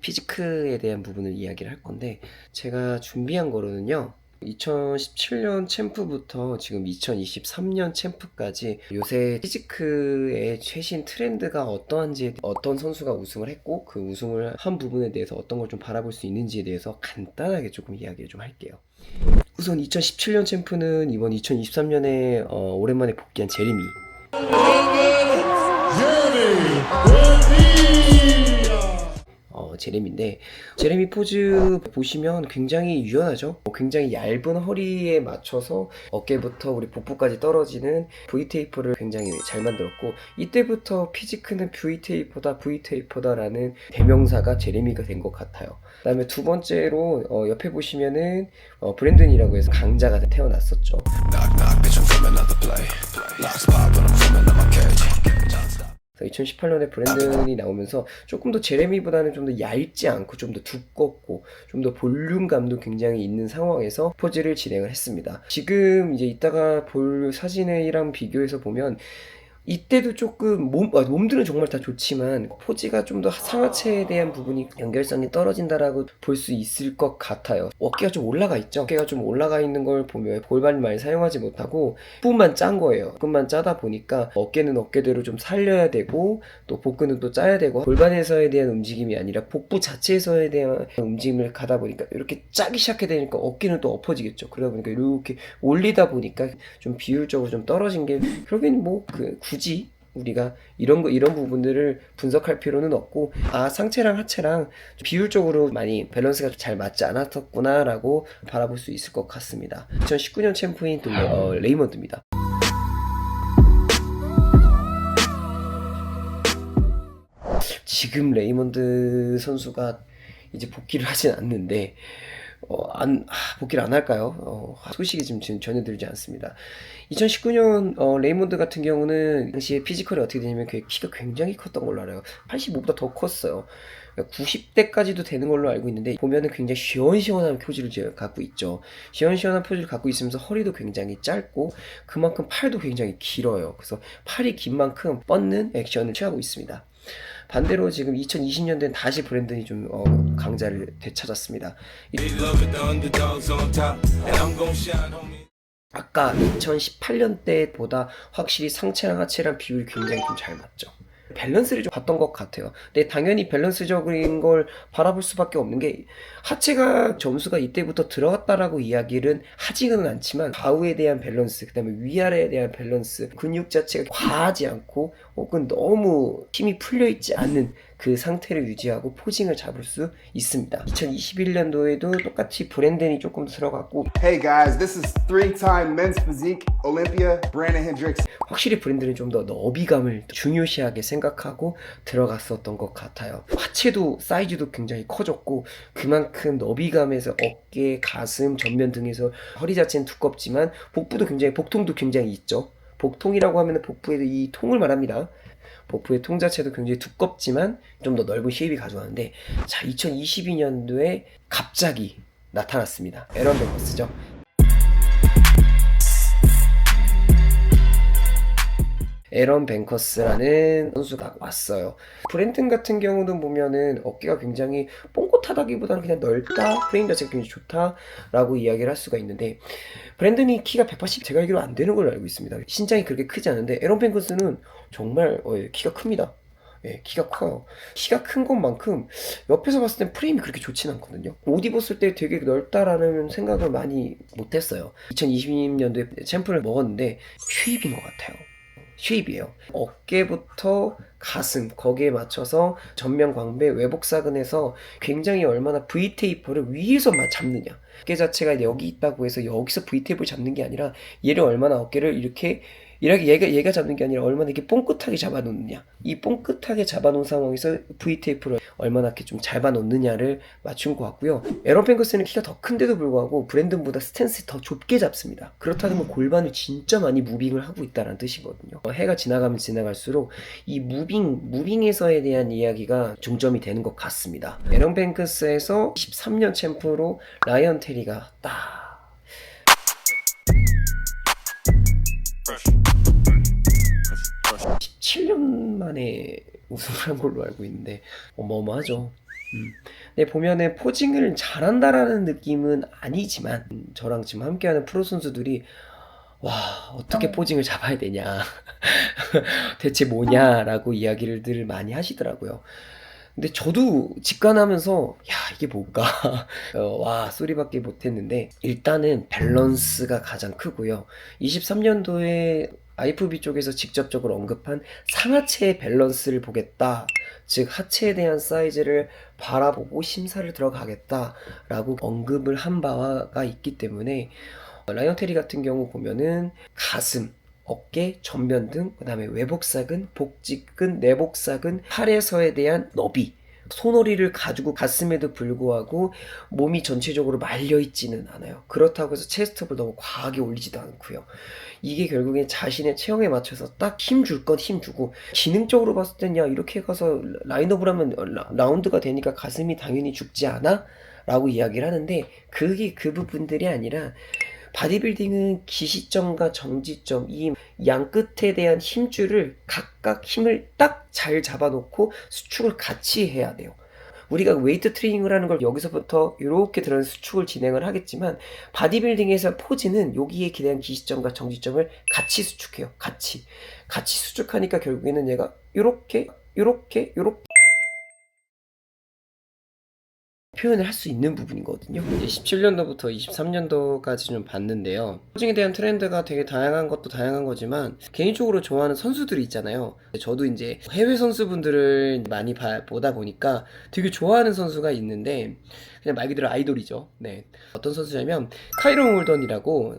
피지크에 대한 부분을 이야기를 할 건데, 제가 준비한 거로는요 2017년 챔프부터 지금 2023년 챔프까지 요새 피지크의 최신 트렌드가 어떠한지, 어떤 선수가 우승을 했고 그 우승을 한 부분에 대해서 어떤 걸 좀 바라볼 수 있는지에 대해서 간단하게 조금 이야기를 좀 할게요. 우선 2017년 챔프는 이번 2023년에 오랜만에 복귀한 제리미. 제레미인데, 제레미 포즈 보시면 굉장히 유연하죠. 굉장히 얇은 허리에 맞춰서 어깨부터 우리 복부까지 떨어지는 V테이퍼를 굉장히 잘 만들었고, 이때부터 피지크는 V테이퍼다 라는 대명사가 제레미가 된 것 같아요. 그 다음에 두 번째로 옆에 보시면은 브랜든이라고 해서 강자가 태어났었죠. 2018년에 브랜든이 나오면서 조금 더 제레미보다는 좀 더 얇지 않고 좀 더 두껍고 좀 더 볼륨감도 굉장히 있는 상황에서 포즈를 진행을 했습니다. 지금 이제 이따가 볼 사진이랑 비교해서 보면 이때도 조금 몸들은 정말 다 좋지만 포즈가 좀 더 상하체에 대한 부분이 연결성이 떨어진다라고 볼 수 있을 것 같아요. 어깨가 좀 올라가 있죠. 어깨가 좀 올라가 있는 걸 보면 골반을 많이 사용하지 못하고 복부만 짠 거예요. 복부만 짜다 보니까 어깨는 어깨대로 좀 살려야 되고 또 복근은 또 짜야 되고, 골반에서에 대한 움직임이 아니라 복부 자체에서에 대한 움직임을 가다 보니까 이렇게 짜기 시작해 되니까 어깨는 또 엎어지겠죠. 그러다 보니까 이렇게 올리다 보니까 좀 비율적으로 좀 떨어진 게, 결국엔 뭐 굳이 우리가 이런 부분들을 분석할 필요는 없고, 상체랑 하체랑 비율적으로 많이 밸런스가 잘 맞지 않았었구나 라고 바라볼 수 있을 것 같습니다. 2019년 챔프인 레이먼드입니다. 지금 레이먼드 선수가 이제 복귀를 하진 않는데 복귀를 안 할까요? 소식이 지금 전혀 들지 않습니다. 2019년 레이몬드 같은 경우는 당시에 피지컬이 어떻게 되냐면 키가 굉장히 컸던 걸로 알아요. 85보다 더 컸어요. 90대까지도 되는 걸로 알고 있는데, 보면은 굉장히 시원시원한 포즈를 갖고 있죠. 시원시원한 포즈를 갖고 있으면서 허리도 굉장히 짧고 그만큼 팔도 굉장히 길어요. 그래서 팔이 긴 만큼 뻗는 액션을 취하고 있습니다. 반대로 지금 2020년대는 다시 브랜든이 좀 강자를 되찾았습니다. 아까 2018년 때보다 확실히 상체랑 하체랑 비율이 굉장히 좀 잘 맞죠. 밸런스를 좀 봤던 것 같아요. 근데 당연히 밸런스적인 걸 바라볼 수밖에 없는 게, 하체가 점수가 이때부터 들어갔다라고 이야기를 하지는 않지만 좌우에 대한 밸런스, 그 다음에 위아래에 대한 밸런스, 근육 자체가 과하지 않고 혹은 너무 힘이 풀려있지 않는 그 상태를 유지하고 포징을 잡을 수 있습니다. 2021년도에도 똑같이 브랜든이 조금 더 들어갔고, Hey guys, this is three-time men's physique Olympia, Brandon Hendricks. 확실히 브랜든은 좀 더 너비감을 중요시하게 생각하고 들어갔었던 것 같아요. 하체도 사이즈도 굉장히 커졌고 그만큼 너비감에서 어깨, 가슴, 전면 등에서 허리 자체는 두껍지만 복통도 굉장히 있죠. 복통이라고 하면 복부의 이 통을 말합니다. 복부의 통 자체도 굉장히 두껍지만 좀 더 넓은 쉐입이 가져가는데, 자, 2022년도에 갑자기 나타났습니다. 에런 뱅커스죠. 에런 뱅커스라는 선수가 왔어요. 브랜든 같은 경우는 보면은 어깨가 굉장히 뽕긋하다기보다는 그냥 넓다, 프레임 자체가 굉장히 좋다라고 이야기를 할 수가 있는데, 브랜든이 키가 180 제가 알기로 안 되는 걸로 알고 있습니다. 신장이 그렇게 크지 않은데 에런 뱅커스는 정말 키가 큽니다. 키가 커요. 키가 큰 것만큼 옆에서 봤을 땐 프레임이 그렇게 좋진 않거든요. 옷 입었을 때 되게 넓다라는 생각을 많이 못했어요. 2020년도에 챔프를 먹었는데 쉐입인 것 같아요. 쉐입이에요. 어깨부터 가슴, 거기에 맞춰서 전면 광배, 외복 사근에서 굉장히 얼마나 V테이퍼를 위에서만 잡느냐. 어깨 자체가 여기 있다고 해서 여기서 V테이퍼를 잡는 게 아니라, 얘를 얼마나 어깨를 이렇게 얘가 잡는 게 아니라 얼마나 이렇게 뽕긋하게 잡아놓느냐. 이 뽕긋하게 잡아놓은 상황에서 V테이프를 얼마나 이렇게 좀 잡아놓느냐를 맞춘 것 같고요. 에런 뱅커스는 키가 더 큰데도 불구하고 브랜든보다 스탠스 더 좁게 잡습니다. 그렇다면 골반을 진짜 많이 무빙을 하고 있다는 뜻이거든요. 해가 지나가면 지나갈수록 이 무빙에서에 대한 이야기가 중점이 되는 것 같습니다. 에런 뱅커스에서 13년 챔프로 라이언 테리가 딱 17년 만에 우승을 한 걸로 알고 있는데 어마어마하죠. 근데 보면은 포징을 잘한다라는 느낌은 아니지만 저랑 지금 함께하는 프로 선수들이 와 어떻게 포징을 잡아야 되냐 대체 뭐냐라고 이야기를 늘 많이 하시더라고요. 근데 저도 직관하면서 야 이게 뭘까 와 소리밖에 못했는데 일단은 밸런스가 가장 크고요. 23년도에 IFB 쪽에서 직접적으로 언급한 상하체의 밸런스를 보겠다. 즉 하체에 대한 사이즈를 바라보고 심사를 들어가겠다라고 언급을 한 바가 있기 때문에 라이언 테리 같은 경우 보면은 가슴, 어깨, 전면 등, 그 다음에 외복사근, 복직근, 내복사근, 팔에서에 대한 너비, 손허리를 가지고 갔음에도 불구하고 몸이 전체적으로 말려있지는 않아요. 그렇다고 해서 체스트업을 너무 과하게 올리지도 않고요. 이게 결국엔 자신의 체형에 맞춰서 딱 힘줄 건 힘주고 기능적으로 봤을 땐 야 이렇게 가서 라인업을 하면 라운드가 되니까 가슴이 당연히 죽지 않아? 라고 이야기를 하는데 그게 그 부분들이 아니라 바디빌딩은 기시점과 정지점 이 양 끝에 대한 힘줄을 각각 힘을 딱 잘 잡아놓고 수축을 같이 해야 돼요. 우리가 웨이트 트레이닝을 하는 걸 여기서부터 이렇게 들어는 수축을 진행을 하겠지만 바디빌딩에서 포즈는 여기에 대한 기시점과 정지점을 같이 수축해요. 같이 수축하니까 결국에는 얘가 요렇게 표현을 할 수 있는 부분이거든요. 이제 17년도부터 23년도까지 좀 봤는데요. 포징에 대한 트렌드가 되게 다양한 것도 다양한 거지만 개인적으로 좋아하는 선수들이 있잖아요. 저도 이제 해외 선수분들을 많이 보다 보니까 되게 좋아하는 선수가 있는데 그냥 말 그대로 아이돌이죠. 네. 어떤 선수냐면 카이로 몰던이라고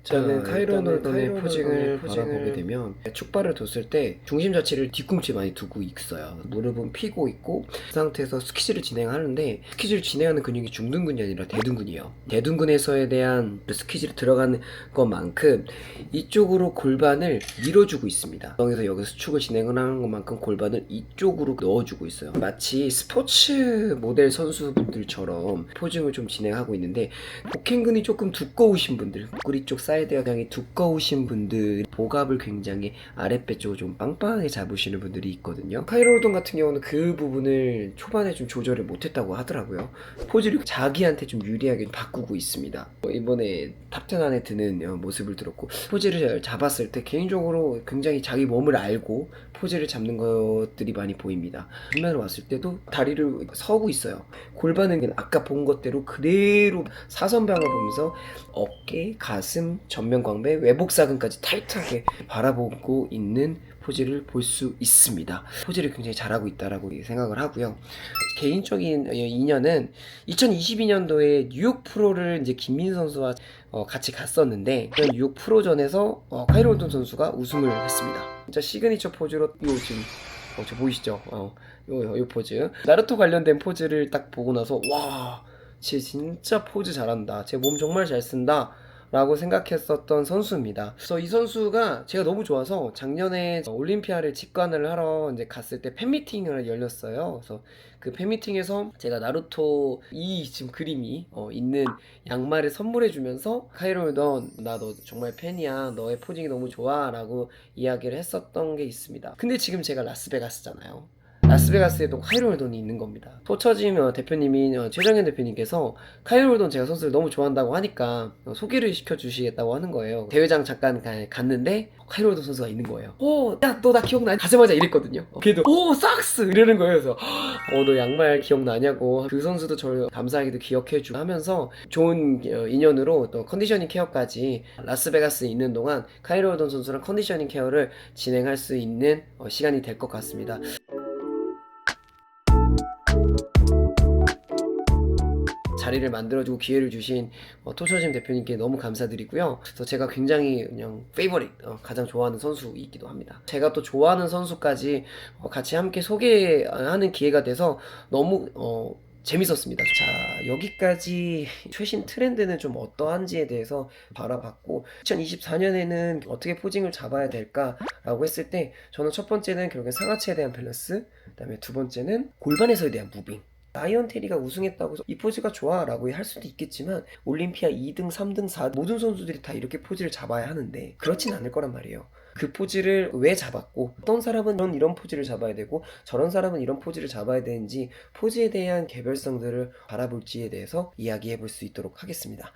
저는 카이로 놀던의 포징을 바라보게 되면 축발을 뒀을 때 중심 자체를 뒤꿈치에 많이 두고 있어요. 무릎은 피고 있고 그 상태에서 스퀴즈를 진행하는데 스퀴즈를 진행하는 근육이 중둔근이 아니라 대둔근이에요. 대둔근에서에 대한 스퀴즈를 들어가는 것만큼 이쪽으로 골반을 밀어주고 있습니다. 그래서 여기서 수축을 진행을 하는 것만큼 골반을 이쪽으로 넣어주고 있어요. 마치 스포츠 모델 선수분들처럼 포징을 좀 진행하고 있는데 복행근이 조금 두꺼우신 분들 꼬리 쪽 사이드가 굉장히 두꺼우신 분들 복압을 굉장히 아랫배 쪽을 좀 빵빵하게 잡으시는 분들이 있거든요. 카이로 로던 같은 경우는 그 부분을 초반에 좀 조절을 못했다고 하더라고요. 포즈를 자기한테 좀 유리하게 바꾸고 있습니다. 이번에 탑10 안에 드는 모습을 들었고 포즈를 잡았을 때 개인적으로 굉장히 자기 몸을 알고 포즈를 잡는 것들이 많이 보입니다. 정면으로 왔을 때도 다리를 서고 있어요. 골반은 아까 본 것대로 그대로 사선방을 보면서 어깨, 가슴, 전면 광배, 외복사근까지 타이트하게 바라보고 있는 포즈를 볼 수 있습니다. 포즈를 굉장히 잘하고 있다라고 생각을 하고요. 개인적인 인연은 2022년도에 뉴욕 프로를 이제 김민 선수와 같이 갔었는데 그 뉴욕 프로전에서 카이로 올던 선수가 우승을 했습니다. 진짜 시그니처 포즈로 요 지금 저 보이시죠? 요 포즈 나루토 관련된 포즈를 딱 보고 나서 와 쟤 진짜 포즈 잘한다. 쟤 몸 정말 잘 쓴다. 라고 생각했었던 선수입니다. 그래서 이 선수가 제가 너무 좋아서 작년에 올림피아를 직관을 하러 이제 갔을 때 팬미팅을 열렸어요. 그래서 그 팬미팅에서 제가 나루토 이 지금 그림이 있는 양말을 선물해 주면서 카이로 넌나 너 정말 팬이야. 너의 포징이 너무 좋아. 라고 이야기를 했었던 게 있습니다. 근데 지금 제가 라스베가스잖아요. 라스베가스에도 카이로 홀돈이 있는 겁니다. 토처짐 대표님이 최정현 대표님께서 카이로 홀돈 제가 선수를 너무 좋아한다고 하니까 소개를 시켜주시겠다고 하는 거예요. 대회장 잠깐 갔는데 카이로 홀돈 선수가 있는 거예요. 야 너 나 기억나? 가자마자 이랬거든요. 걔도 삭스! 이러는 거예요. 그래서 너 양말 기억나냐고. 그 선수도 저를 감사하게도 기억해주고 하면서 좋은 인연으로 또 컨디셔닝 케어까지 라스베가스에 있는 동안 카이로 홀돈 선수랑 컨디셔닝 케어를 진행할 수 있는 시간이 될 것 같습니다. 자리를 만들어주고 기회를 주신 토처짐 대표님께 너무 감사드리고요. 그래서 제가 굉장히 그냥 페이버릿 가장 좋아하는 선수이기도 합니다. 제가 또 좋아하는 선수까지 같이 함께 소개하는 기회가 돼서 너무 재밌었습니다. 자, 여기까지 최신 트렌드는 좀 어떠한지에 대해서 바라봤고 2024년에는 어떻게 포징을 잡아야 될까라고 했을 때 저는 첫 번째는 결국엔 상하체에 대한 밸런스, 그 다음에 두 번째는 골반에서에 대한 무빙. 라이언 테리가 우승했다고 해서 이 포즈가 좋아 라고 할 수도 있겠지만 올림피아 2등, 3등, 4 모든 선수들이 다 이렇게 포즈를 잡아야 하는데 그렇진 않을 거란 말이에요. 그 포즈를 왜 잡았고 어떤 사람은 이런 포즈를 잡아야 되고 저런 사람은 이런 포즈를 잡아야 되는지 포즈에 대한 개별성들을 바라볼지에 대해서 이야기해 볼 수 있도록 하겠습니다.